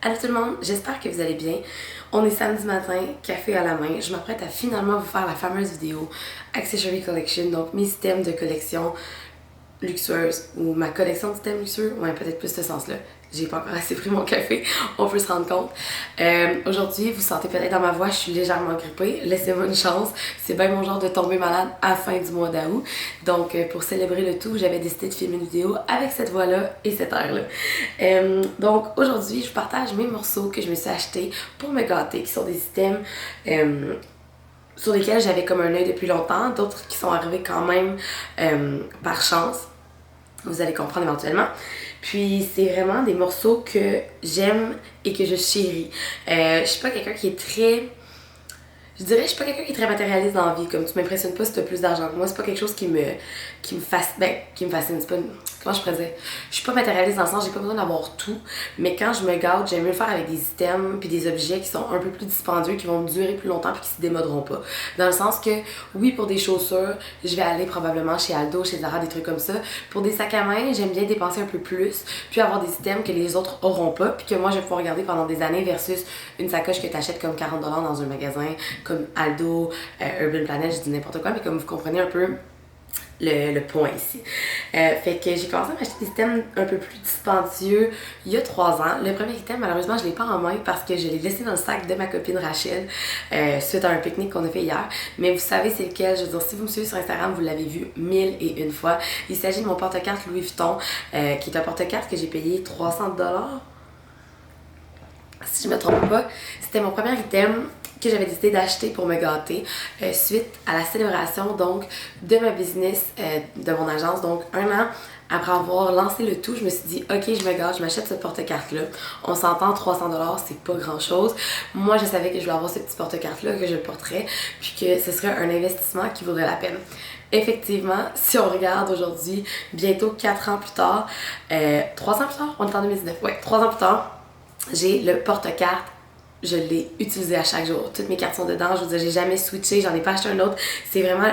Allô tout le monde, j'espère que vous allez bien. On est samedi matin, café à la main. Je m'apprête à finalement vous faire la fameuse vidéo Accessory Collection, donc mes items de collection luxueuse ou ma collection d'items luxueux, ouais, peut-être plus ce sens-là. J'ai pas encore assez pris mon café, on peut se rendre compte. Aujourd'hui, vous sentez peut-être dans ma voix, je suis légèrement grippée. Laissez-moi une chance, c'est bien mon genre de tomber malade à la fin du mois d'août. Donc, pour célébrer le tout, j'avais décidé de filmer une vidéo avec cette voix-là et cette air-là. Donc, aujourd'hui, je partage mes morceaux que je me suis achetés pour me gâter, qui sont des items sur lesquels j'avais comme un œil depuis longtemps, d'autres qui sont arrivés quand même par chance. Vous allez comprendre éventuellement. Puis c'est vraiment des morceaux que j'aime et que je chéris. Je suis pas quelqu'un qui est très... Je dirais, je suis pas quelqu'un qui est très matérialiste dans la vie. Comme tu m'impressionnes pas si t'as plus d'argent que moi, c'est pas quelque chose qui me fascine. Ben, qui me fascine, c'est pas une... Comment je pourrais dire? Je suis pas matérialiste dans le sens, j'ai pas besoin d'avoir tout. Mais quand je me gâte, j'aime mieux le faire avec des items puis des objets qui sont un peu plus dispendieux, qui vont durer plus longtemps puis qui se démoderont pas. Dans le sens que, oui, pour des chaussures, je vais aller probablement chez Aldo, chez Zara, des trucs comme ça. Pour des sacs à main, j'aime bien dépenser un peu plus, puis avoir des items que les autres auront pas, puis que moi je vais pouvoir garder pendant des années versus une sacoche que t'achètes comme 40$ dans un magasin, comme Aldo, Urban Planet, je dis n'importe quoi, mais comme vous comprenez un peu le point ici. Fait que j'ai commencé à m'acheter des items un peu plus dispendieux il y a 3 ans. Le premier item, malheureusement, je l'ai pas en main parce que je l'ai laissé dans le sac de ma copine Rachel suite à un pique-nique qu'on a fait hier. Mais vous savez c'est lequel. Je veux dire, si vous me suivez sur Instagram, vous l'avez vu 1001 fois. Il s'agit de mon porte-carte Louis Vuitton, qui est un porte-carte que j'ai payé 300$. Si je me trompe pas, c'était mon premier item que j'avais décidé d'acheter pour me gâter suite à la célébration donc de ma business, de mon agence. Donc 1 an après avoir lancé le tout, je me suis dit ok, je me gâte, je m'achète ce porte-carte là. On s'entend, 300$, c'est pas grand chose. Moi je savais que je voulais avoir ce petit porte-carte là, que je le porterais, puis que ce serait un investissement qui vaudrait la peine. Effectivement, si on regarde aujourd'hui, bientôt 4 ans plus tard, 3 ans plus tard, on est en 2019, ouais, 3 ans plus tard, j'ai le porte-carte. Je l'ai utilisé à chaque jour. Toutes mes cartes sont dedans. Je veux dire, j'ai jamais switché, j'en ai pas acheté un autre. C'est vraiment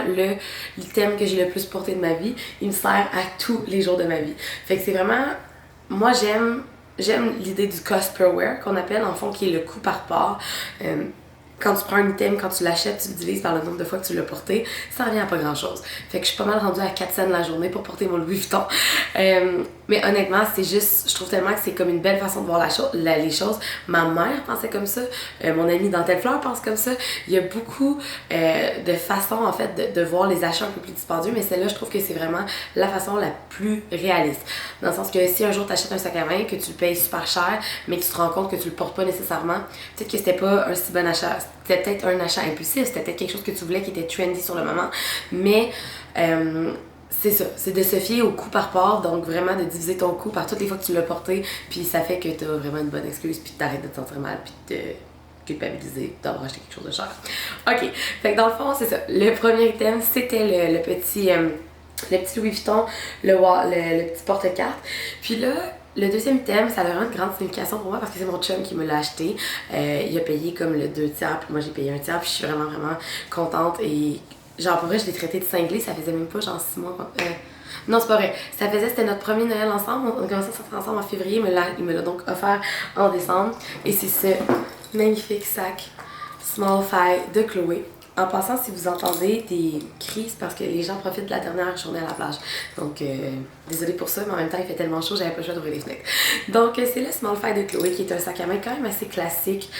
l'item que j'ai le plus porté de ma vie. Il me sert à tous les jours de ma vie. Fait que c'est vraiment... Moi, j'aime l'idée du cost per wear, qu'on appelle, en fond, qui est le coût par part. Quand tu prends un item, quand tu l'achètes, tu le divises par le nombre de fois que tu l'as porté, ça revient à pas grand chose. Fait que je suis pas mal rendue à 4 cents la journée pour porter mon Louis Vuitton. Mais honnêtement, c'est juste, je trouve tellement que c'est comme une belle façon de voir les choses. Ma mère pensait comme ça, mon amie Dentelle Fleur pense comme ça. Il y a beaucoup de façons en fait de voir les achats un peu plus dispendieux, mais celle-là, je trouve que c'est vraiment la façon la plus réaliste. Dans le sens que si un jour tu achètes un sac à main, que tu le payes super cher, mais que tu te rends compte que tu le portes pas nécessairement, peut-être que c'était pas un si bon achat. C'était peut-être un achat impulsif, c'était peut-être quelque chose que tu voulais qui était trendy sur le moment, mais c'est ça, c'est de se fier au coût par part, donc vraiment de diviser ton coût par toutes les fois que tu l'as porté, puis ça fait que tu as vraiment une bonne excuse, puis t'arrêtes de te sentir mal, puis de te culpabiliser d'avoir acheté quelque chose de cher. Ok, fait que dans le fond, c'est ça. Le premier item, c'était le petit Louis Vuitton, le petit porte-carte. Puis là, le deuxième item, ça a vraiment une grande signification pour moi parce que c'est mon chum qui me l'a acheté. Il a payé comme le 2 tiers, puis moi j'ai payé 1 tiers, puis je suis vraiment, vraiment contente. Et genre, pour vrai, je l'ai traité de cinglé, ça faisait même pas genre 6 mois. Non, c'est pas vrai. C'était notre premier Noël ensemble. On a commencé à sortir ensemble en février. Il me l'a donc offert en décembre. Et c'est ce magnifique sac Small Fry de Chloé. En passant, si vous entendez des cris, c'est parce que les gens profitent de la dernière journée à la plage. Donc, désolée pour ça, mais en même temps, il fait tellement chaud, j'avais pas le choix d'ouvrir les fenêtres. Donc, c'est le Small Fry de Chloé, qui est un sac à main quand même assez classique.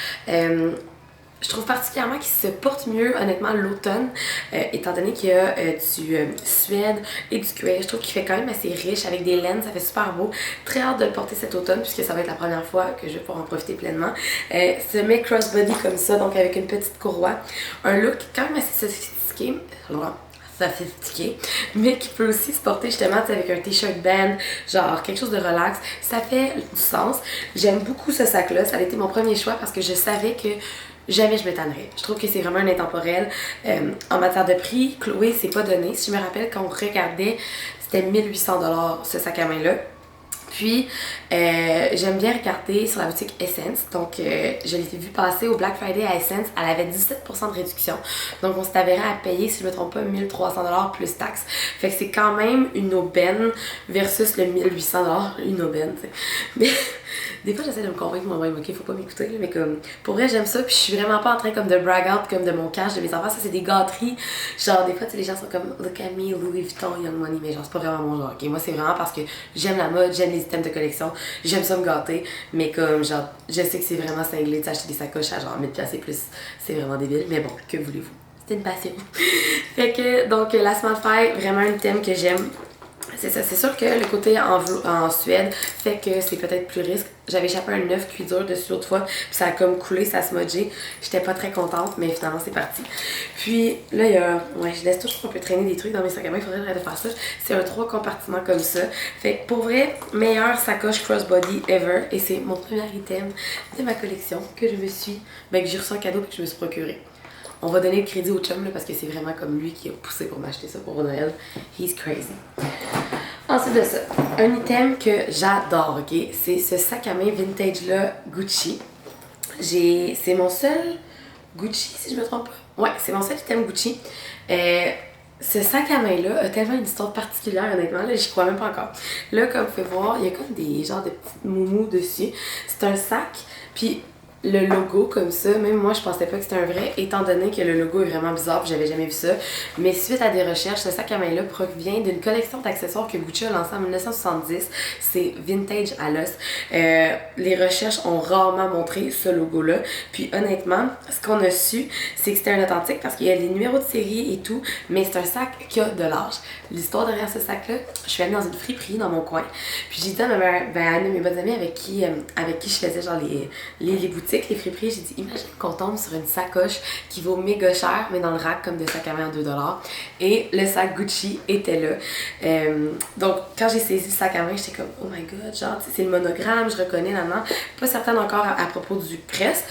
Je trouve particulièrement qu'il se porte mieux, honnêtement, l'automne, étant donné qu'il y a du suède et du cuir. Je trouve qu'il fait quand même assez riche, avec des laines, ça fait super beau. Très hâte de le porter cet automne, puisque ça va être la première fois que je vais pouvoir en profiter pleinement. Se met crossbody comme ça, donc avec une petite courroie. Un look quand même assez sophistiqué. Mais qui peut aussi se porter justement avec un t-shirt band, genre quelque chose de relax. Ça fait du sens. J'aime beaucoup ce sac-là. Ça a été mon premier choix parce que je savais que jamais je me tannerais. Je trouve que c'est vraiment un intemporel. En matière de prix, Chloé, c'est pas donné. Si je me rappelle, quand on regardait, c'était 1800$ ce sac à main-là. Puis, j'aime bien regarder sur la boutique Essence. Donc, je l'ai vu passer au Black Friday à Essence. Elle avait 17% de réduction. Donc, on s'est avéré à payer, si je ne me trompe pas, 1300$ plus taxes. Fait que c'est quand même une aubaine versus le 1800$. Une aubaine, tu sais. Mais Des fois, j'essaie de me convaincre moi-même, ok, faut pas m'écouter, là, mais comme, pour vrai, j'aime ça, puis je suis vraiment pas en train comme de brag out comme de mon cash, de mes enfants, ça c'est des gâteries. Genre, des fois, tu sais, les gens sont comme, look at me, Louis Vuitton, Young Money, mais genre, c'est pas vraiment mon genre, ok. Moi, c'est vraiment parce que j'aime la mode, j'aime les items de collection, j'aime ça me gâter, mais comme, genre, je sais que c'est vraiment cinglé de s'acheter des sacoches à genre 1000$ et plus, c'est vraiment débile, mais bon, que voulez-vous? C'est une passion. Fait que, donc, la Smart Fire, vraiment un thème que j'aime. C'est ça, c'est sûr que le côté en Suède fait que c'est peut-être plus risque. J'avais échappé un œuf cuit dur dessus l'autre fois, puis ça a comme coulé, ça a smudgé. J'étais pas très contente, mais finalement c'est parti. Puis là, il y a. Ouais, je laisse toujours un peu traîner des trucs dans mes sacs à main, il faudrait que j'arrête de faire ça. C'est un 3 compartiments comme ça. Fait que pour vrai, meilleure sacoche crossbody ever. Et c'est mon premier item de ma collection que je me suis. Ben, que j'ai reçu en cadeau et que je me suis procuré. On va donner le crédit au chum là, parce que c'est vraiment comme lui qui a poussé pour m'acheter ça pour Noël. He's crazy. Ensuite de ça, un item que j'adore, ok? C'est ce sac à main vintage là, Gucci. C'est mon seul Gucci, si je me trompe pas. Ouais, c'est mon seul item Gucci. Ce sac à main là a tellement une histoire particulière, honnêtement, là, j'y crois même pas encore. Là, comme vous pouvez voir, il y a comme des genres de petites moumous dessus. C'est un sac, puis le logo comme ça, même moi je pensais pas que c'était un vrai, étant donné que le logo est vraiment bizarre, j'avais jamais vu ça. Mais suite à des recherches, ce sac à main là provient d'une collection d'accessoires que Gucci a lancé en 1970. C'est vintage à l'os. Les recherches ont rarement montré ce logo là. Puis honnêtement, ce qu'on a su, c'est que c'était un authentique parce qu'il y a les numéros de série et tout, mais c'est un sac qui a de l'âge. L'histoire derrière ce sac là, je suis allée dans une friperie dans mon coin, puis j'ai dit à une de mes bonnes amies avec qui je faisais genre les boutiques, les friperies, j'ai dit, imagine qu'on tombe sur une sacoche qui vaut méga cher, mais dans le rack comme des sacs à main à 2$. Et le sac Gucci était là. Donc, quand j'ai saisi le sac à main, j'étais comme, oh my god, genre, c'est le monogramme, je reconnais là-dedans. Pas certaine encore à propos du presse.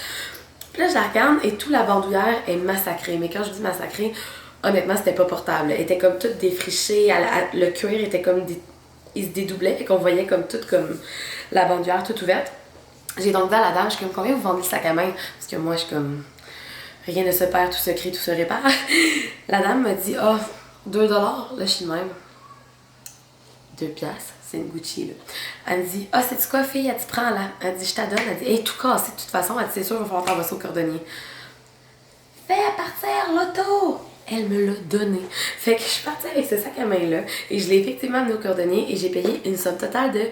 Puis là, je la regarde et toute la bandoulière est massacrée. Mais quand je dis massacrée, honnêtement, c'était pas portable. Elle était comme toute défrichée, le cuir était comme il se dédoublait, et qu'on voyait comme toute comme la bandoulière toute ouverte. J'ai donc dit à la dame, je suis comme, combien vous vendez le sac à main? Parce que moi, je suis comme, rien ne se perd, tout se crée, tout se répare. La dame m'a dit, oh, 2$. Là, je suis de même. 2$, c'est une Gucci, là. Elle me dit, ah, c'est-tu quoi, fille? Elle dit, prends là. Elle dit, je t'adonne. Elle dit, hey, tout cassé, de toute façon. Elle dit, c'est sûr, il va falloir t'envoyer ça au cordonnier. Fais partir l'auto! Elle me l'a donné. Fait que je suis partie avec ce sac à main-là et je l'ai effectivement amené au cordonnier et j'ai payé une somme totale de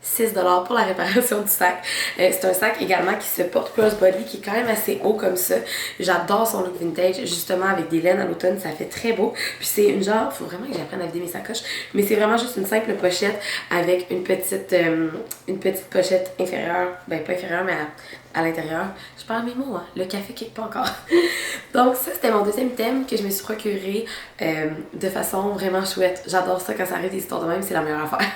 6$ pour la réparation du sac. C'est un sac également qui se porte crossbody, qui est quand même assez haut comme ça. J'adore son look vintage, justement avec des laines à l'automne, ça fait très beau. Puis c'est une genre, faut vraiment que j'apprenne à vider mes sacoches, mais c'est vraiment juste une simple pochette avec une petite pochette inférieure, ben pas inférieure mais à l'intérieur. Je parle mes mots, hein. Le café kick pas encore. Donc ça, c'était mon deuxième thème que je me suis procuré de façon vraiment chouette. J'adore ça quand ça arrive des histoires de même, c'est la meilleure affaire.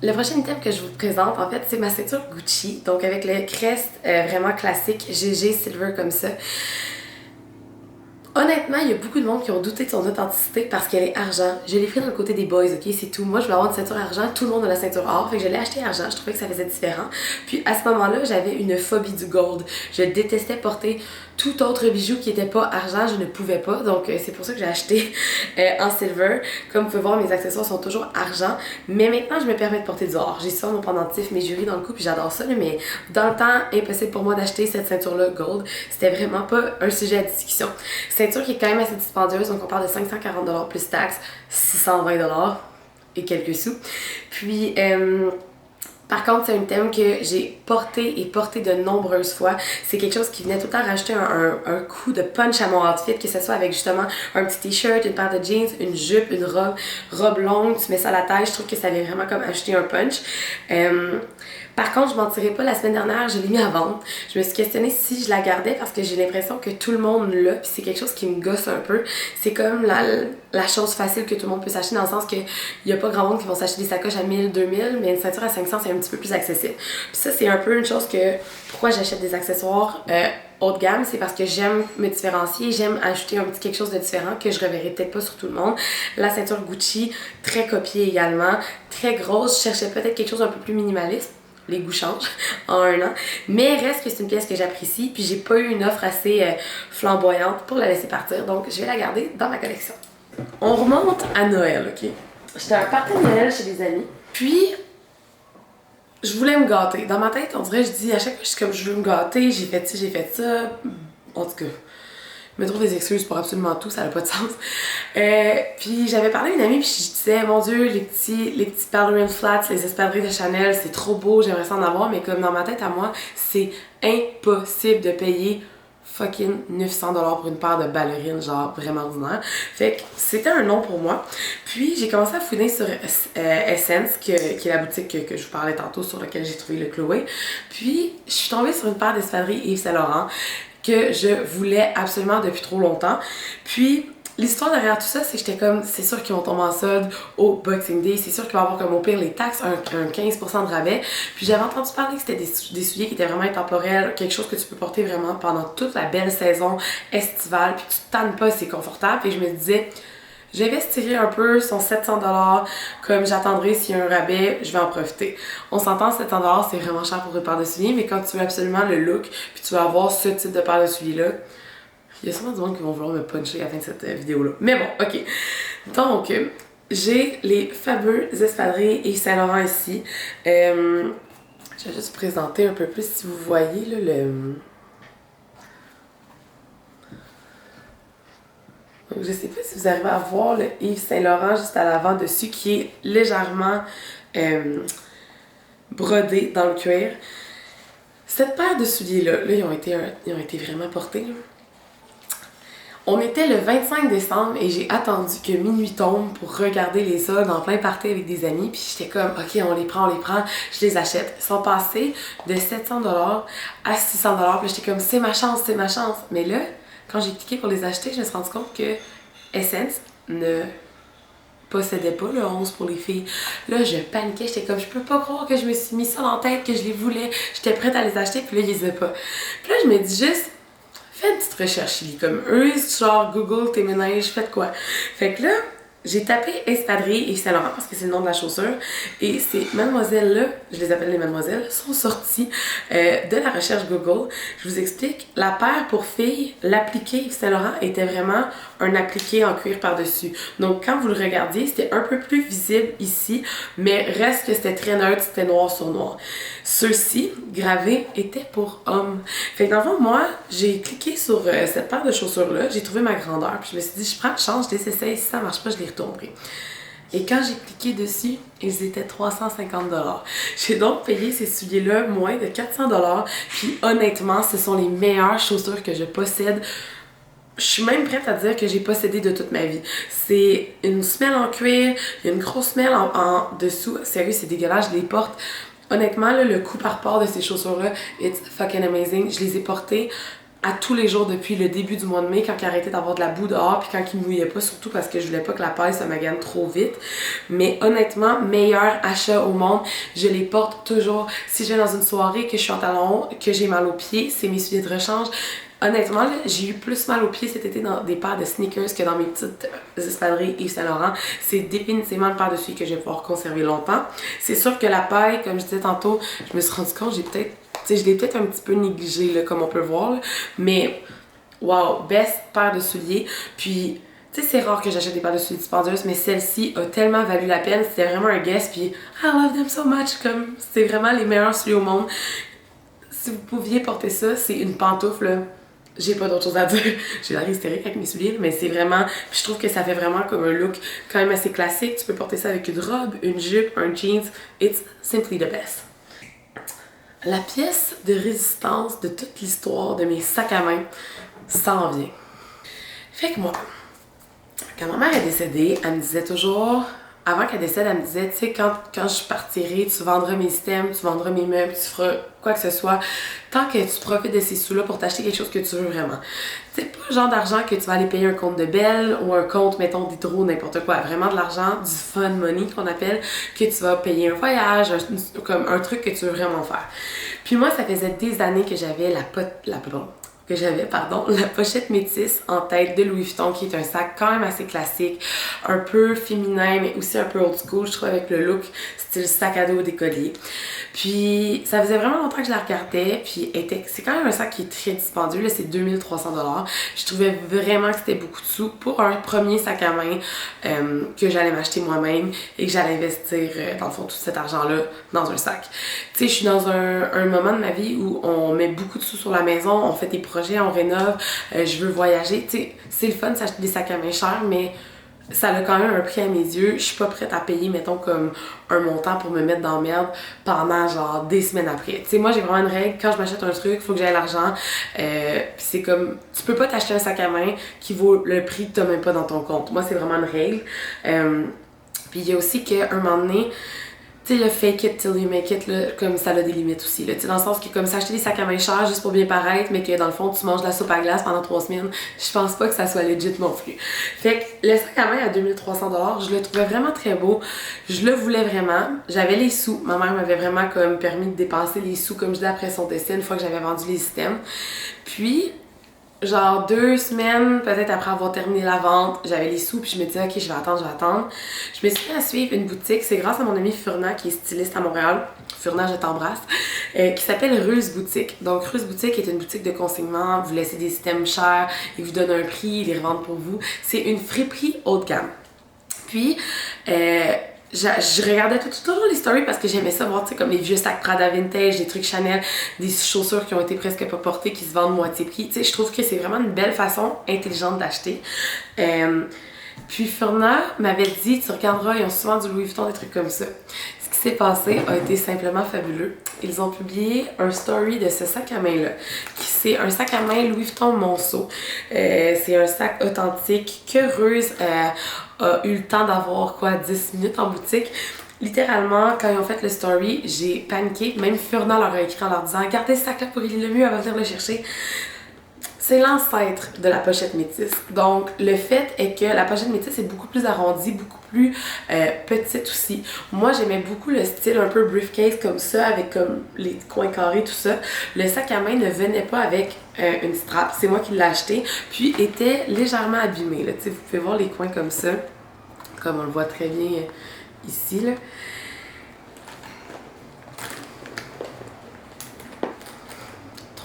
Le prochain item que je vous présente, en fait, c'est ma ceinture Gucci. Donc avec le crest vraiment classique, GG Silver comme ça. Honnêtement, il y a beaucoup de monde qui ont douté de son authenticité parce qu'elle est argent. Je l'ai pris dans le côté des boys, ok? C'est tout. Moi, je voulais avoir une ceinture argent, tout le monde a la ceinture or. Fait que je l'ai acheté argent, je trouvais que ça faisait différent. Puis à ce moment-là, j'avais une phobie du gold. Je détestais porter tout autre bijou qui n'était pas argent, je ne pouvais pas. Donc c'est pour ça que j'ai acheté en silver. Comme vous pouvez voir, mes accessoires sont toujours argent. Mais maintenant, je me permets de porter du or. J'ai ça mon pendentif, mes jurys dans le cou, puis j'adore ça. Là, mais dans le temps, impossible pour moi d'acheter cette ceinture-là gold. C'était vraiment pas un sujet à discussion. Ceinture qui est quand même assez dispendieuse, donc on parle de 540$ plus taxes, 620$ et quelques sous. Puis, par contre, c'est un thème que j'ai porté de nombreuses fois. C'est quelque chose qui venait tout le temps rajouter un coup de punch à mon outfit, que ce soit avec justement un petit t-shirt, une paire de jeans, une jupe, une robe longue, tu mets ça à la taille, je trouve que ça vient vraiment comme ajouter un punch. Par contre, je mentirais pas, la semaine dernière, je l'ai mis à vendre. Je me suis questionnée si je la gardais parce que j'ai l'impression que tout le monde l'a, puis c'est quelque chose qui me gosse un peu. C'est comme la chose facile que tout le monde peut s'acheter, dans le sens que il y a pas grand monde qui vont s'acheter des sacoches à 1000, 2000, mais une ceinture à 500, c'est un petit peu plus accessible. Puis ça, c'est un peu une chose que, pourquoi j'achète des accessoires haut de gamme, c'est parce que j'aime me différencier, j'aime ajouter un petit quelque chose de différent que je reverrai peut-être pas sur tout le monde. La ceinture Gucci, très copiée également, très grosse, je cherchais peut-être quelque chose un peu plus minimaliste. Les goûts changent en un an, mais reste que c'est une pièce que j'apprécie, puis j'ai pas eu une offre assez flamboyante pour la laisser partir, donc je vais la garder dans ma collection. On remonte à Noël, ok? J'étais à un party de Noël chez des amis, puis je voulais me gâter. Dans ma tête, on dirait, je dis à chaque fois, je suis comme, je veux me gâter, j'ai fait ci, j'ai fait ça. En tout cas, je me trouve des excuses pour absolument tout, ça n'a pas de sens. Puis j'avais parlé à une amie, puis je disais, mon Dieu, les petits ballerines flats, les espadrilles de Chanel, c'est trop beau, j'aimerais ça en avoir, mais comme dans ma tête à moi, c'est impossible de payer fucking 900$ pour une paire de ballerines, genre vraiment ordinaire. Fait que c'était un nom pour moi. Puis j'ai commencé à fouiner sur Essence, qui est la boutique que je vous parlais tantôt, sur laquelle j'ai trouvé le Chloé. Puis je suis tombée sur une paire d'espadrilles Yves Saint Laurent que je voulais absolument depuis trop longtemps. Puis l'histoire derrière tout ça, c'est que j'étais comme, c'est sûr qu'ils vont tomber en solde au Boxing Day, c'est sûr qu'il va y avoir comme au pire les taxes, un 15% de rabais. Puis j'avais entendu parler que c'était des souliers qui étaient vraiment intemporels, quelque chose que tu peux porter vraiment pendant toute la belle saison estivale, puis tu te tannes pas, c'est confortable. Et je me disais, j'investirai un peu, son 700$, comme j'attendrai s'il y a un rabais, je vais en profiter. On s'entend, 700$, c'est vraiment cher pour une paire de souliers, mais quand tu veux absolument le look, puis tu veux avoir ce type de paire de souliers-là, il y a sûrement du monde qui vont vouloir me puncher à la fin de cette vidéo-là. Mais bon, ok. Donc, j'ai les fameux espadrilles Yves Saint Laurent ici. Je vais juste vous présenter un peu plus si vous voyez là, Donc, je sais pas si vous arrivez à voir le Yves Saint Laurent juste à l'avant dessus qui est légèrement brodé dans le cuir. Cette paire de souliers-là, ils ont été vraiment portés. Là. On était le 25 décembre et j'ai attendu que minuit tombe pour regarder les soldes en plein party avec des amis. Puis j'étais comme, ok, on les prend, je les achète. Ils sont passés de 700$ à 600$. Puis j'étais comme, c'est ma chance. Mais là, quand j'ai cliqué pour les acheter, je me suis rendu compte que Essence ne possédait pas le 11 pour les filles. Là, je paniquais, j'étais comme, je peux pas croire que je me suis mis ça dans la tête, que je les voulais. J'étais prête à les acheter, puis là, ils les avaient pas. Puis là, je me dis juste, fais une petite recherche, Lily, comme eux, genre Google tes ménages, faites quoi. Fait que là, j'ai tapé espadrilles Yves Saint Laurent parce que c'est le nom de la chaussure et ces mademoiselles-là, je les appelle les mademoiselles, sont sorties de la recherche Google. Je vous explique, la paire pour filles, l'appliqué Yves Saint Laurent était vraiment un appliqué en cuir par-dessus. Donc quand vous le regardiez, c'était un peu plus visible ici, mais reste que c'était très neutre, c'était noir sur noir. Ceux-ci, gravés, étaient pour hommes. Fait que dans le fond, moi, j'ai cliqué sur cette paire de chaussures-là, j'ai trouvé ma grandeur, puis je me suis dit, je prends une chance, je les essaye, si ça marche pas, je les retournerai. Et quand j'ai cliqué dessus, ils étaient 350$. J'ai donc payé ces souliers-là moins de 400$, puis honnêtement, ce sont les meilleures chaussures que je possède. Je suis même prête à dire que j'ai possédé de toute ma vie. C'est une semelle en cuir, il y a une grosse semelle en dessous. Sérieux, c'est dégueulasse, je les porte. Honnêtement, là, le coup par port de ces chaussures-là, it's fucking amazing. Je les ai portées à tous les jours depuis le début du mois de mai, quand il arrêtait d'avoir de la boue dehors, puis quand il ne mouillait pas, surtout parce que je voulais pas que la paille se magane trop vite. Mais honnêtement, meilleur achat au monde. Je les porte toujours. Si je vais dans une soirée, que je suis en talons, que j'ai mal aux pieds, c'est mes souliers de rechange. Honnêtement, j'ai eu plus mal aux pieds cet été dans des paires de sneakers que dans mes petites espadrilles Yves Saint Laurent. C'est définitivement une paire de souliers que je vais pouvoir conserver longtemps. C'est sûr que la paille, comme je disais tantôt, je me suis rendu compte, je l'ai peut-être un petit peu négligée, là, comme on peut voir, là, mais wow, best paire de souliers. Puis, tu sais, c'est rare que j'achète des paires de souliers dispendieuses, mais celle-ci a tellement valu la peine. C'était vraiment un guess, puis I love them so much. Comme, c'est vraiment les meilleurs souliers au monde. Si vous pouviez porter ça, c'est une pantoufle, là. J'ai pas d'autre chose à dire. J'ai l'air hystérique avec mes souliers, mais c'est vraiment... Puis je trouve que ça fait vraiment comme un look quand même assez classique. Tu peux porter ça avec une robe, une jupe, un jeans. It's simply the best. La pièce de résistance de toute l'histoire de mes sacs à main s'en vient. Fait que moi, quand ma mère est décédée, elle me disait toujours... Avant qu'elle décède, elle me disait, tu sais, quand je partirai, tu vendras mes items, tu vendras mes meubles, tu feras quoi que ce soit, tant que tu profites de ces sous-là pour t'acheter quelque chose que tu veux vraiment. C'est pas le genre d'argent que tu vas aller payer un compte de Belle ou un compte, mettons, d'Hydro, n'importe quoi. Vraiment de l'argent, du fun money qu'on appelle, que tu vas payer un voyage, comme un truc que tu veux vraiment faire. Puis moi, ça faisait des années que j'avais la pochette métisse en tête de Louis Vuitton, qui est un sac quand même assez classique, un peu féminin, mais aussi un peu old school, je trouve, avec le look style sac à dos décollé. Puis, ça faisait vraiment longtemps que je la regardais, puis c'est quand même un sac qui est très dispendieux, là, c'est 2300$. Je trouvais vraiment que c'était beaucoup de sous pour un premier sac à main que j'allais m'acheter moi-même et que j'allais investir, dans le fond, tout cet argent-là dans un sac. Tu sais, je suis dans un moment de ma vie où on met beaucoup de sous sur la maison, on fait des projets, on rénove, je veux voyager. Tu sais, c'est le fun de s'acheter des sacs à main chers, mais ça a quand même un prix à mes yeux. Je suis pas prête à payer, mettons, comme un montant pour me mettre dans la merde pendant genre des semaines après. Tu sais, moi j'ai vraiment une règle, quand je m'achète un truc, faut que j'aie l'argent. Puis c'est comme, tu peux pas t'acheter un sac à main qui vaut le prix que t'as même pas dans ton compte. Moi c'est vraiment une règle. Puis il y a aussi qu'à un moment donné, tu sais, le fake it till you make it, là, comme ça a des limites aussi, là. Tu sais, dans le sens que comme s'acheter des sacs à main chers juste pour bien paraître, mais que dans le fond, tu manges de la soupe à glace pendant 3 semaines, je pense pas que ça soit legit non plus. Fait que le sac à main à 2300$, je le trouvais vraiment très beau. Je le voulais vraiment. J'avais les sous. Ma mère m'avait vraiment comme permis de dépenser les sous, comme je dis, après son décès, une fois que j'avais vendu les systèmes. Puis, genre 2 semaines, peut-être après avoir terminé la vente, j'avais les sous, puis je me disais, ok, je vais attendre. Je me suis mis à suivre une boutique, c'est grâce à mon ami Furna, qui est styliste à Montréal. Furna, je t'embrasse, qui s'appelle Ruse Boutique. Donc, Ruse Boutique est une boutique de consignement, vous laissez des systèmes chers, ils vous donnent un prix, ils les revendent pour vous. C'est une friperie haut de gamme. Puis, je regardais toujours les stories parce que j'aimais ça voir, tu sais, comme les vieux sacs Prada vintage, des trucs Chanel, des chaussures qui ont été presque pas portées, qui se vendent moitié prix. Tu sais, je trouve que c'est vraiment une belle façon intelligente d'acheter. Puis Furna m'avait dit, tu regarderas, ils ont souvent du Louis Vuitton, des trucs comme ça. Ce qui s'est passé a été simplement fabuleux. Ils ont publié un story de ce sac à main-là, qui c'est un sac à main Louis Vuitton Monceau. C'est un sac authentique que Ruse a eu le temps d'avoir 10 minutes en boutique. Littéralement, quand ils ont fait le story, j'ai paniqué. Même Furna leur a écrit en leur disant « Gardez ce sac-là pour il est le mieux, elle va venir le chercher ». C'est l'ancêtre de la pochette métisse. Donc, le fait est que la pochette métisse est beaucoup plus arrondie, beaucoup plus petite aussi. Moi, j'aimais beaucoup le style un peu briefcase comme ça, avec comme les coins carrés, tout ça. Le sac à main ne venait pas avec une strap. C'est moi qui l'ai acheté. Puis, était légèrement abîmé. Là. Vous pouvez voir les coins comme ça, comme on le voit très bien ici. Là.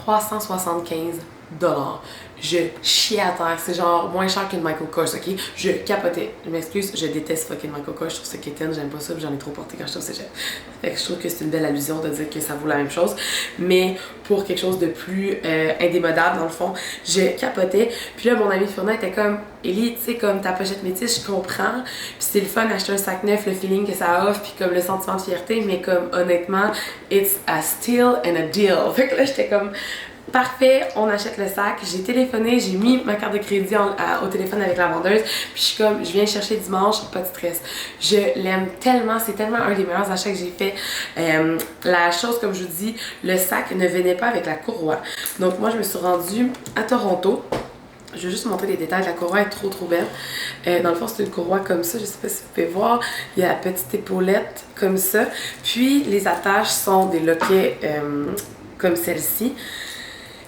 $375. Je chiais à terre. C'est genre moins cher qu'une Michael Kors, ok? Je capotais. Je m'excuse, je déteste fucking Michael Kors. Je trouve ça quétaine, j'aime pas ça, j'en ai trop porté quand je suis au cégep. Fait que je trouve que c'est une belle allusion de dire que ça vaut la même chose. Mais pour quelque chose de plus indémodable, dans le fond, je capotais. Puis là, mon ami Furna était comme, Ellie, tu sais, comme ta pochette métisse, je comprends. Puis c'est le fun d'acheter un sac neuf, le feeling que ça offre, puis comme le sentiment de fierté, mais comme honnêtement, it's a steal and a deal. Fait que là, j'étais comme, parfait, on achète le sac. J'ai téléphoné, j'ai mis ma carte de crédit au téléphone avec la vendeuse. Puis je suis comme, je viens chercher dimanche, pas de stress. Je l'aime tellement, c'est tellement un des meilleurs achats que j'ai fait. La chose, comme je vous dis, le sac ne venait pas avec la courroie. Donc moi, je me suis rendue à Toronto. Je vais juste montrer les détails. La courroie est trop belle. Dans le fond, c'est une courroie comme ça. Je sais pas si vous pouvez voir. Il y a la petite épaulette comme ça. Puis les attaches sont des loquets comme celle-ci.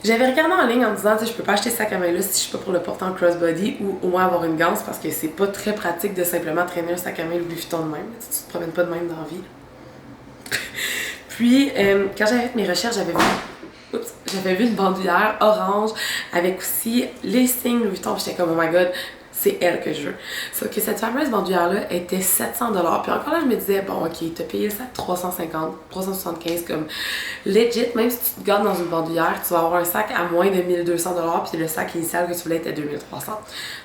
J'avais regardé en ligne en me disant, tu sais, je peux pas acheter ce sac à main-là si je suis pas pour le porter en crossbody ou au moins avoir une ganse parce que c'est pas très pratique de simplement traîner un sac à main Louis Vuitton de même. Tu te promènes pas de même dans la vie. Puis, quand j'avais fait mes recherches, j'avais vu une bandoulière orange avec aussi les signes Louis Vuitton. J'étais comme, oh my god, c'est elle que je veux. Sauf que cette fameuse bandoulière-là était 700$. Puis encore là, je me disais, bon, ok, t'as payé le sac 350, 375, comme legit, même si tu te gardes dans une bandoulière, tu vas avoir un sac à moins de 1200$, puis le sac initial que tu voulais était 2300$. Tu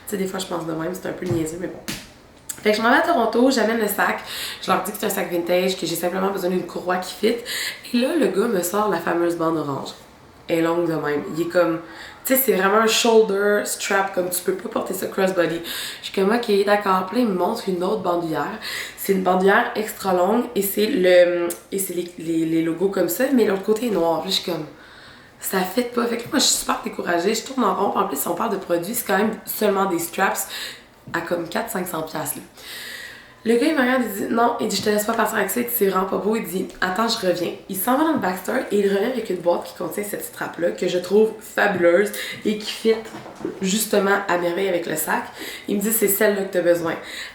sais, des fois, je pense de même, c'est un peu niaiseux, mais bon. Fait que je m'en vais à Toronto, j'amène le sac, je leur dis que c'est un sac vintage, que j'ai simplement besoin d'une courroie qui fit. Et là, le gars me sort la fameuse bande orange. Elle est longue de même. Il est comme, tu sais, c'est vraiment un shoulder strap, comme tu peux pas porter ça crossbody. Je suis comme, ok, d'accord. Puis là, il me montre une autre bandoulière. C'est une bandoulière extra longue et c'est les logos comme ça, mais l'autre côté est noir. Puis là, je suis comme, ça fit pas. Fait que moi, je suis super découragée. Je tourne en rond. En plus, si on parle de produits, c'est quand même seulement des straps à comme 400-500$. Le gars, il me regarde, il dit non, il dit je te laisse pas partir avec ça, il dit c'est vraiment pas beau, il dit attends, je reviens. Il s'en va dans le backstore et il revient avec une boîte qui contient cette strap-là que je trouve fabuleuse et qui fit justement à merveille avec le sac. Il me dit c'est celle-là que t'as besoin.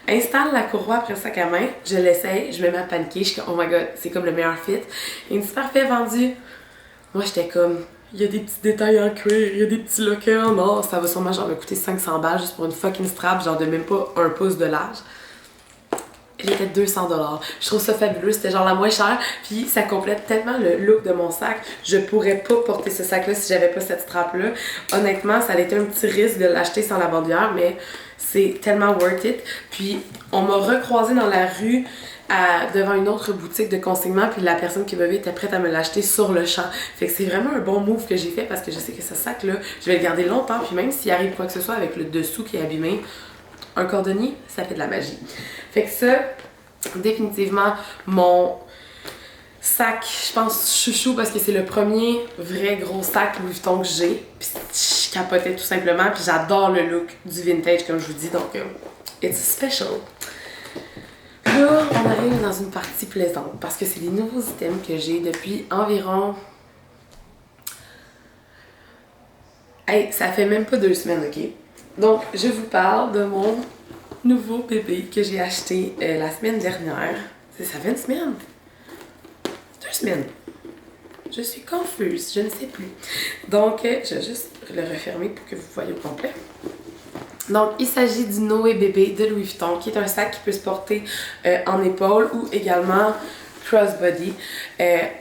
Installe la courroie après le sac à main, je l'essaye, je me mets à paniquer, je suis comme oh my god, c'est comme le meilleur fit. Il me dit parfait, vendu. Moi j'étais comme il y a des petits détails en cuir, il y a des petits lockers en or, ça va sûrement genre me coûter 500 balles juste pour une fucking strap, genre de même pas 1 pouce de large. Elle était 200$. Je trouve ça fabuleux, c'était genre la moins chère, puis ça complète tellement le look de mon sac. Je pourrais pas porter ce sac-là si j'avais pas cette strap-là. Honnêtement, ça a été un petit risque de l'acheter sans la bandoulière, mais c'est tellement worth it. Puis on m'a recroisé dans la rue devant une autre boutique de consignement, puis la personne qui m'a vu était prête à me l'acheter sur le champ. Fait que c'est vraiment un bon move que j'ai fait parce que je sais que ce sac-là, je vais le garder longtemps, puis même s'il arrive quoi que ce soit avec le dessous qui est abîmé, un cordonnier, ça fait de la magie. Fait que ça, définitivement, mon sac, je pense chouchou parce que c'est le premier vrai gros sac Louis Vuitton que j'ai. Puis je capotais tout simplement, puis j'adore le look du vintage comme je vous dis, donc it's special. Là, on arrive dans une partie plaisante parce que c'est des nouveaux items que j'ai depuis environ... Hey, ça fait même pas 2 semaines, ok? Donc, je vous parle de mon nouveau bébé que j'ai acheté la semaine dernière. Ça fait 1 semaine? 2 semaines. Je suis confuse, je ne sais plus. Donc, je vais juste le refermer pour que vous voyez au complet. Donc, il s'agit du Noé bébé de Louis Vuitton, qui est un sac qui peut se porter en épaule ou également crossbody.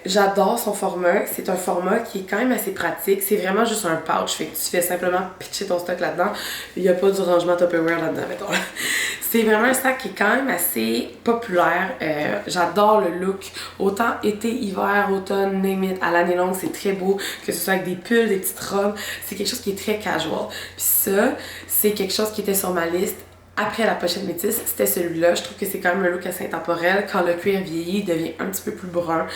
J'adore son format. C'est un format qui est quand même assez pratique. C'est vraiment juste un pouch. Fait que tu fais simplement pitcher ton stock là-dedans. Il n'y a pas du rangement Tupperware là-dedans, mettons. C'est vraiment un sac qui est quand même assez populaire. J'adore le look. Autant été, hiver, automne, name it, à l'année longue, c'est très beau. Que ce soit avec des pulls, des petites robes. C'est quelque chose qui est très casual. Puis ça, c'est quelque chose qui était sur ma liste. Après la pochette métisse, c'était celui-là. Je trouve que c'est quand même un look assez intemporel. Quand le cuir vieillit, il devient un petit peu plus brun.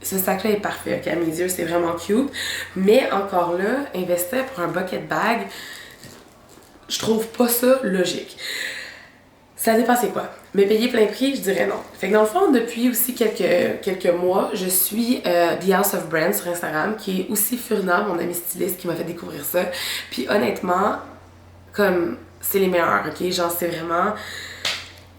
Ce sac-là est parfait, okay? À mes yeux, c'est vraiment cute. Mais encore là, investir pour un bucket bag, je trouve pas ça logique. Ça dépend c'est quoi. Mais payer plein prix, je dirais non. Fait que dans le fond, depuis aussi quelques mois, je suis The House of Brands sur Instagram, qui est aussi Furna, mon amie styliste, qui m'a fait découvrir ça. Puis honnêtement, comme... c'est les meilleurs, ok? Genre, c'est vraiment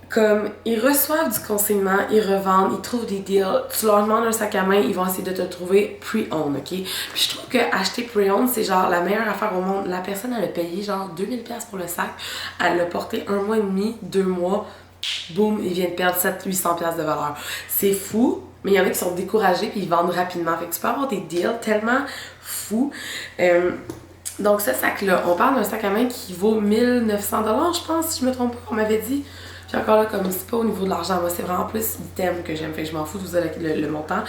comme ils reçoivent du consignement, ils revendent, ils trouvent des deals. Tu leur demandes un sac à main, ils vont essayer de te trouver pre-owned, ok? Puis je trouve que acheter pre-owned, c'est genre la meilleure affaire au monde. La personne, elle a payé genre 2000$ pour le sac, elle l'a porté 1 mois et demi, 2 mois, boum, il vient de perdre 700-800$ de valeur. C'est fou, mais il y en a qui sont découragés puis ils vendent rapidement. Fait que tu peux avoir des deals tellement fous. Donc ce sac-là, on parle d'un sac à main qui vaut 1900$, je pense, si je me trompe pas, on m'avait dit. Puis encore là, comme c'est pas au niveau de l'argent, moi c'est vraiment plus l'item que j'aime, fait que je m'en fous de vous dire le montant.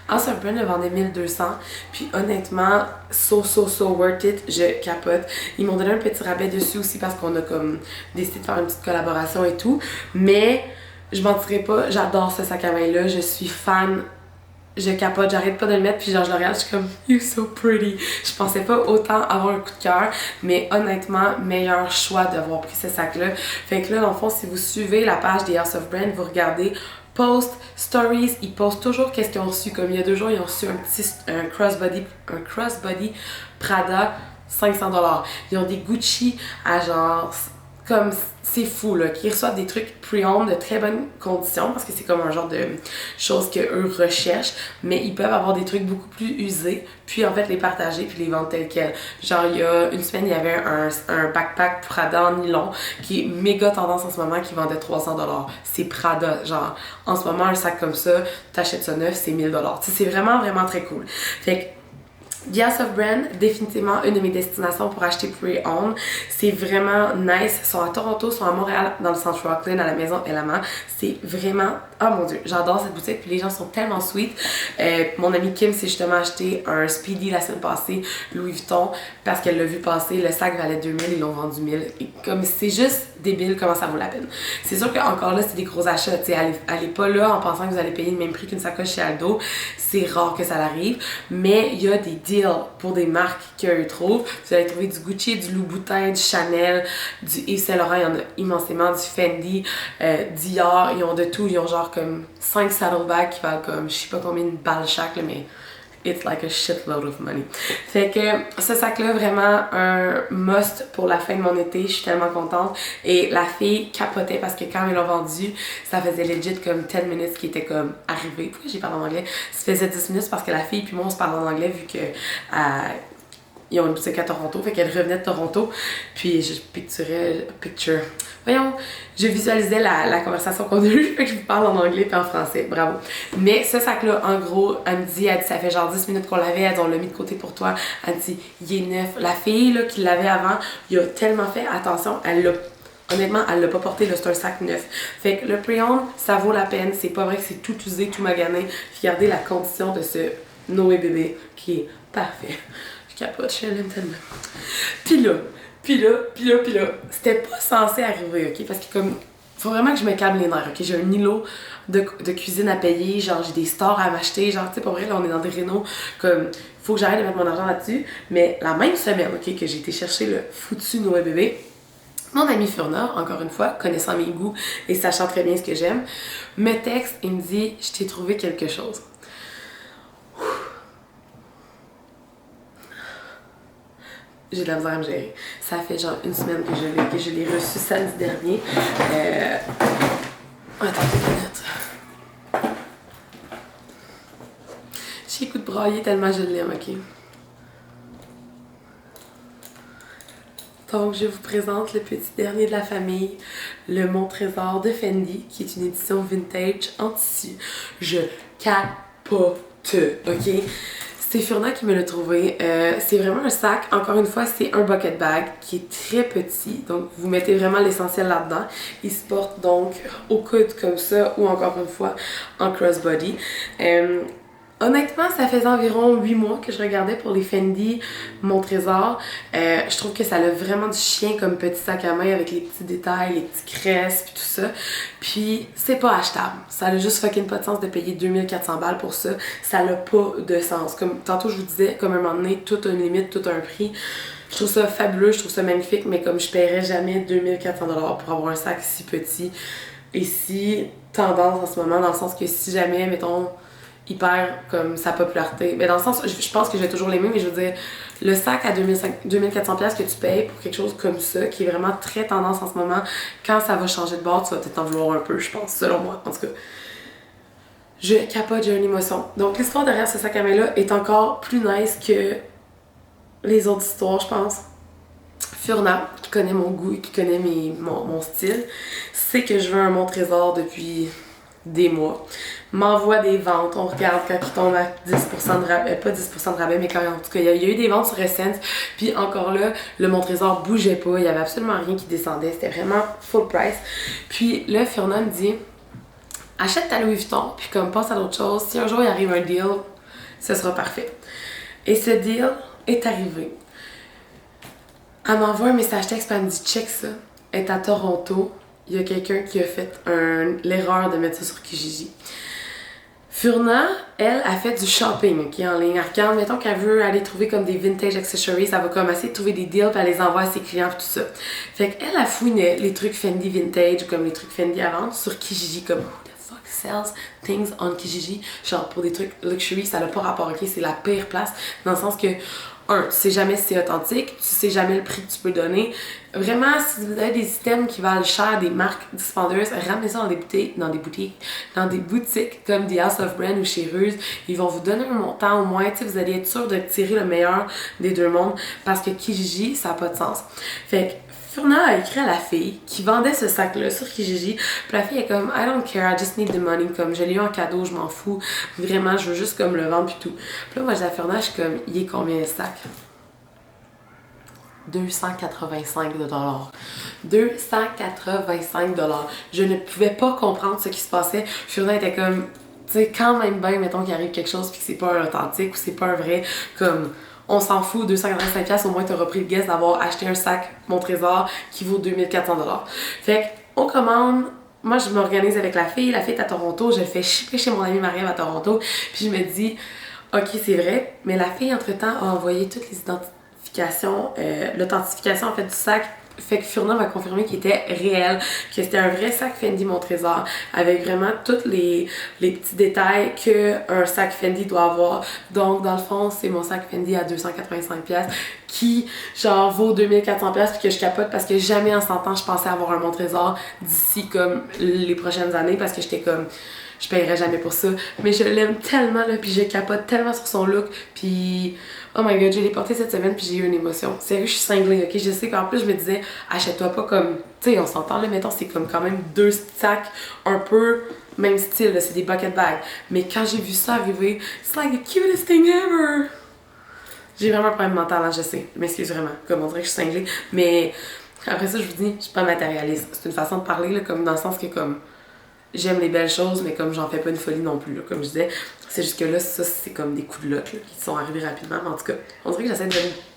House of Brands le vendait 1200$, puis honnêtement, so worth it, je capote. Ils m'ont donné un petit rabais dessus aussi parce qu'on a comme décidé de faire une petite collaboration et tout. Mais je mentirais pas, j'adore ce sac à main-là, je suis fan. Je capote, j'arrête pas de le mettre, puis genre je le regarde, je suis comme you're so pretty. Je pensais pas autant avoir un coup de cœur, mais honnêtement, meilleur choix d'avoir pris ce sac-là. Fait que là, dans le fond, si vous suivez la page des House of Brands, vous regardez post, stories, ils postent toujours qu'est-ce qu'ils ont reçu. Comme il y a 2 jours, ils ont reçu un crossbody Prada, 500$. Ils ont des Gucci à genre... comme c'est fou là, qu'ils reçoivent des trucs pre-owned de très bonnes conditions parce que c'est comme un genre de choses qu'eux recherchent, mais ils peuvent avoir des trucs beaucoup plus usés, puis en fait les partager puis les vendre tels quels. Genre il y a 1 semaine, il y avait un backpack Prada en nylon qui est méga tendance en ce moment qui vendait 300$. C'est Prada, genre en ce moment un sac comme ça, t'achètes ça neuf, c'est 1000$. C'est vraiment très cool. Fait que The House of Brands, définitivement une de mes destinations pour acheter pre-owned. C'est vraiment nice. Ils sont à Toronto, ils sont à Montréal, dans le centre Rockland, à la maison Element. C'est vraiment Ah mon dieu, j'adore cette boutique, puis les gens sont tellement sweet. Mon amie Kim s'est justement acheté un Speedy la semaine passée, Louis Vuitton, parce qu'elle l'a vu passer, le sac valait 2000, ils l'ont vendu 1000. Et comme c'est juste débile comment ça vaut la peine. C'est sûr qu'encore là, c'est des gros achats, tu sais, allez pas là en pensant que vous allez payer le même prix qu'une sacoche chez Aldo. C'est rare que ça l'arrive, mais il y a des deals pour des marques qu'eux trouvent. Vous allez trouver du Gucci, du Louboutin, du Chanel, du Yves Saint Laurent, il y en a immensément, du Fendi, Dior, ils ont de tout, ils ont genre comme 5 saddlebags qui valent comme je sais pas combien de balles chaque, là, mais it's like a shitload of money. Fait que ce sac-là, vraiment un must pour la fin de mon été. Je suis tellement contente. Et la fille capotait parce que quand ils l'ont vendu, ça faisait legit comme 10 minutes qui était comme arrivé. Pourquoi j'ai parlé en anglais? Ça faisait 10 minutes parce que la fille puis moi on se parlait en anglais vu que ils ont une boutique à Toronto, fait qu'elle revenait de Toronto, puis je je visualisais la conversation qu'on a eue, fait que je vous parle en anglais puis en français, bravo. Mais ce sac-là, en gros, elle dit, ça fait genre 10 minutes qu'on l'avait, elle dit, on l'a mis de côté pour toi, elle dit, il est neuf. La fille là, qui l'avait avant, il a tellement fait attention, honnêtement, elle l'a pas porté, là, c'est un sac neuf. Fait que le pre-owned, ça vaut la peine, c'est pas vrai que c'est tout usé, tout magané, regardez la condition de ce Noé bébé qui est parfait. Capote, je l'aime tellement. Puis là, c'était pas censé arriver, ok? Parce que comme, faut vraiment que je me calme les nerfs, ok? J'ai un îlot de cuisine à payer, genre j'ai des stores à m'acheter, genre tu sais, pour vrai, là on est dans des rénaux, comme, faut que j'arrête de mettre mon argent là-dessus. Mais la même semaine, ok, que j'ai été chercher le foutu Noé bébé, mon ami Furna, encore une fois, connaissant mes goûts et sachant très bien ce que j'aime, me texte et me dit, je t'ai trouvé quelque chose. J'ai de la misère à me gérer. Ça fait genre une semaine que je l'ai reçu samedi dernier. Attends une minute. J'ai le goût de brailler tellement je l'aime, ok? Donc, je vous présente le petit dernier de la famille, le Mon Trésor de Fendi, qui est une édition vintage en tissu. Je capote, ok? C'est Furna qui me l'a trouvé. C'est vraiment un sac. Encore une fois, c'est un bucket bag qui est très petit. Donc, vous mettez vraiment l'essentiel là-dedans. Il se porte donc au coude comme ça ou encore une fois en crossbody. Honnêtement, ça faisait environ 8 mois que je regardais pour les Fendi Mon Trésor. Je trouve que ça a vraiment du chien comme petit sac à main avec les petits détails, les petits cresses puis tout ça. Puis c'est pas achetable. Ça a juste fucking pas de sens de payer 2400 balles pour ça. Ça n'a pas de sens. Comme tantôt je vous disais, comme à un moment donné, tout a une limite, tout a un prix. Je trouve ça fabuleux, je trouve ça magnifique, mais comme je paierais jamais 2400 $ pour avoir un sac si petit et si tendance en ce moment, dans le sens que si jamais, mettons, il perd comme sa popularité. Mais dans le sens, je pense que je vais toujours l'aimer, mais je veux dire, le sac à 2400$ que tu payes pour quelque chose comme ça, qui est vraiment très tendance en ce moment, quand ça va changer de bord, tu vas peut-être en vouloir un peu, je pense, selon moi. En tout cas, je capote, j'ai une émotion. Donc, l'histoire derrière ce sac à main-là est encore plus nice que les autres histoires, je pense. Furna, qui connaît mon goût et qui connaît mon style, sait que je veux un Mon Trésor depuis des mois, m'envoie des ventes, on regarde quand il tombe à 10% de rabais, pas 10% de rabais, mais quand même, en tout cas, il y a eu des ventes sur Essence, puis encore là, le Mon Trésor bougeait pas, il y avait absolument rien qui descendait, c'était vraiment full price. Puis là, Furna me dit, achète ta Louis Vuitton, puis comme passe à d'autres choses, si un jour il arrive un deal, ce sera parfait. Et ce deal est arrivé. Elle m'envoie un message texte, elle me dit, check ça, elle est à Toronto, il y a quelqu'un qui a fait l'erreur de mettre ça sur Kijiji. Furna, elle, a fait du shopping, ok, en ligne. Elle regarde, mettons qu'elle veut aller trouver comme des vintage accessories, elle va comme essayer de trouver des deals puis elle les envoie à ses clients puis tout ça. Fait qu'elle a fouiné les trucs Fendi vintage, comme les trucs Fendi à vendre, sur Kijiji, comme who the fuck sells things on Kijiji? Genre pour des trucs luxury, ça n'a pas rapport, ok, c'est la pire place, dans le sens que tu sais jamais si c'est authentique, tu sais jamais le prix que tu peux donner. Vraiment, si vous avez des items qui valent cher, des marques dispendieuses, ramenez ça dans des boutiques comme The House of Brand ou chez Ruse. Ils vont vous donner un montant au moins, tu sais, vous allez être sûr de tirer le meilleur des deux mondes parce que Kijiji, ça n'a pas de sens. Fait que Furna a écrit à la fille qui vendait ce sac-là sur Kijiji. Puis la fille est comme I don't care, I just need the money. Comme je l'ai eu en cadeau, je m'en fous. Vraiment, je veux juste comme le vendre puis tout. Puis là, moi, j'ai à Furna, je suis comme il est combien le sac? 285 285 Je ne pouvais pas comprendre ce qui se passait. Fiona était comme, tu sais, quand même bien, mettons qu'il arrive quelque chose puis que c'est pas un authentique ou c'est pas un vrai, comme, on s'en fout, 285$, au moins t'auras pris le guess d'avoir acheté un sac Mon Trésor qui vaut 2400$. Fait qu'on commande, moi je m'organise avec la fille est à Toronto, je le fais shipper chez mon amie Marie à Toronto, puis je me dis, ok, c'est vrai, mais la fille entre-temps a envoyé toutes les identifications, l'authentification en fait du sac. Fait que Fiona m'a confirmé qu'il était réel, que c'était un vrai sac Fendi Mon Trésor, avec vraiment tous les petits détails qu'un sac Fendi doit avoir. Donc, dans le fond, c'est mon sac Fendi à 285$ qui, genre, vaut 2400$ puis que je capote parce que jamais en 100 ans je pensais avoir un Mon Trésor d'ici, comme, les prochaines années parce que j'étais comme... Je paierais jamais pour ça, mais je l'aime tellement là, puis je capote tellement sur son look, puis oh my god, je l'ai porté cette semaine puis j'ai eu une émotion. Sérieux, je suis cinglée, ok? Je sais qu'en plus je me disais, achète-toi pas comme, tu sais, on s'entend là, mettons, c'est comme quand même 2 sacs un peu même style, là, c'est des bucket bags. Mais quand j'ai vu ça arriver, it's like the cutest thing ever! J'ai vraiment un problème mental, hein, je sais, je m'excuse vraiment, comme on dirait que je suis cinglée, mais après ça, je vous dis, je suis pas matérialiste. C'est une façon de parler, là, comme dans le sens que comme j'aime les belles choses, mais comme j'en fais pas une folie non plus, là, comme je disais. C'est juste que là, ça, c'est comme des coups de luck là, qui sont arrivés rapidement. Mais en tout cas, on dirait que j'essaie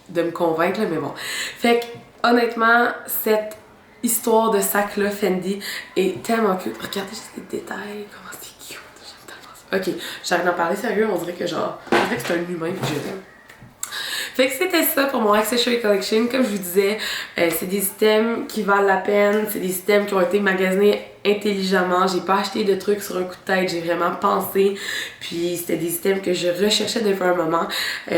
de me convaincre, là, mais bon. Fait que, honnêtement, cette histoire de sac-là, Fendi, est tellement cute. Regardez juste les détails, comment c'est cute. J'aime tellement ça. Ok, j'arrive d'en parler sérieux, on dirait que genre, on dirait que c'est un humain que je l'aime. Fait que c'était ça pour mon Accessory Collection. Comme je vous disais, c'est des items qui valent la peine, c'est des items qui ont été magasinés intelligemment. J'ai pas acheté de trucs sur un coup de tête, j'ai vraiment pensé. Puis c'était des items que je recherchais depuis un moment.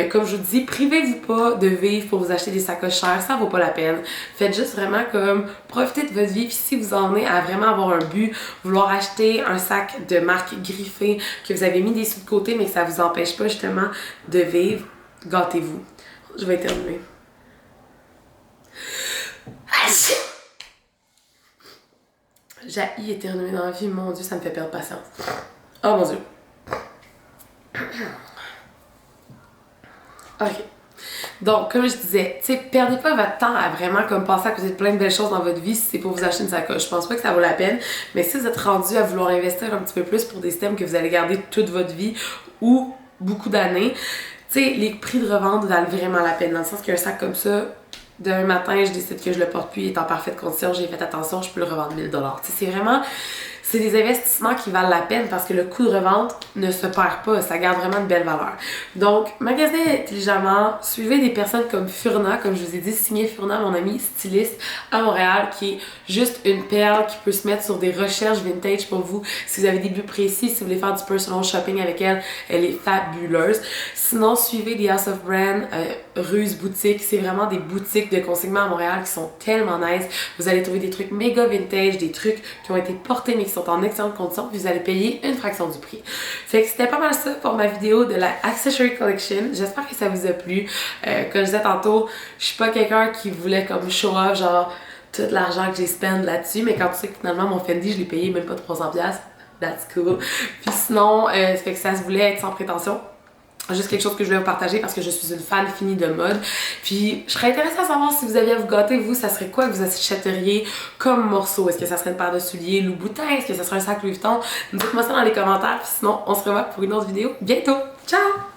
Comme je vous dis, privez-vous pas de vivre pour vous acheter des sacoches chères, ça vaut pas la peine. Faites juste vraiment comme profitez de votre vie. Puis si vous en venez à vraiment avoir un but, vouloir acheter un sac de marque griffée, que vous avez mis des sous de côté mais que ça vous empêche pas justement de vivre, gâtez-vous. Je vais éternuer. J'ai éternuer dans la vie, mon Dieu, ça me fait perdre patience. Oh mon Dieu. Ok. Donc, comme je disais, tu sais, perdez pas votre temps à vraiment comme passer à côté de plein de belles choses dans votre vie si c'est pour vous acheter une sacoche. Je pense pas que ça vaut la peine, mais si vous êtes rendu à vouloir investir un petit peu plus pour des systèmes que vous allez garder toute votre vie ou beaucoup d'années, tu sais, les prix de revente valent vraiment la peine, dans le sens qu'un sac comme ça, demain matin, je décide que je le porte plus, il est en parfaite condition, j'ai fait attention, je peux le revendre 1000$. Tu sais, c'est vraiment... C'est des investissements qui valent la peine parce que le coût de revente ne se perd pas, ça garde vraiment de belles valeurs. Donc, magasinez intelligemment, suivez des personnes comme Furna, comme je vous ai dit, signez Furna, mon amie styliste à Montréal, qui est juste une perle qui peut se mettre sur des recherches vintage pour vous. Si vous avez des buts précis, si vous voulez faire du personal shopping avec elle, elle est fabuleuse. Sinon, suivez des House of Brand, Ruse Boutique, c'est vraiment des boutiques de consignement à Montréal qui sont tellement nice. Vous allez trouver des trucs méga vintage, des trucs qui ont été portés mais qui sont en excellente condition, puis vous allez payer une fraction du prix. Fait que c'était pas mal ça pour ma vidéo de la Accessory Collection. J'espère que ça vous a plu. Comme je disais tantôt, je suis pas quelqu'un qui voulait comme show off genre tout l'argent que j'ai spend là-dessus, mais quand tu sais que finalement mon Fendi, je l'ai payé même pas 300$, that's cool. Puis sinon, ça fait que ça se voulait être sans prétention. Juste quelque chose que je voulais vous partager parce que je suis une fan finie de mode. Puis je serais intéressée à savoir si vous aviez à vous gâter, vous, ça serait quoi que vous achèteriez comme morceau? Est-ce que ça serait une paire de souliers Louboutin? Est-ce que ça serait un sac Louis Vuitton? Dites-moi ça dans les commentaires. Puis sinon, on se revoit pour une autre vidéo bientôt. Ciao!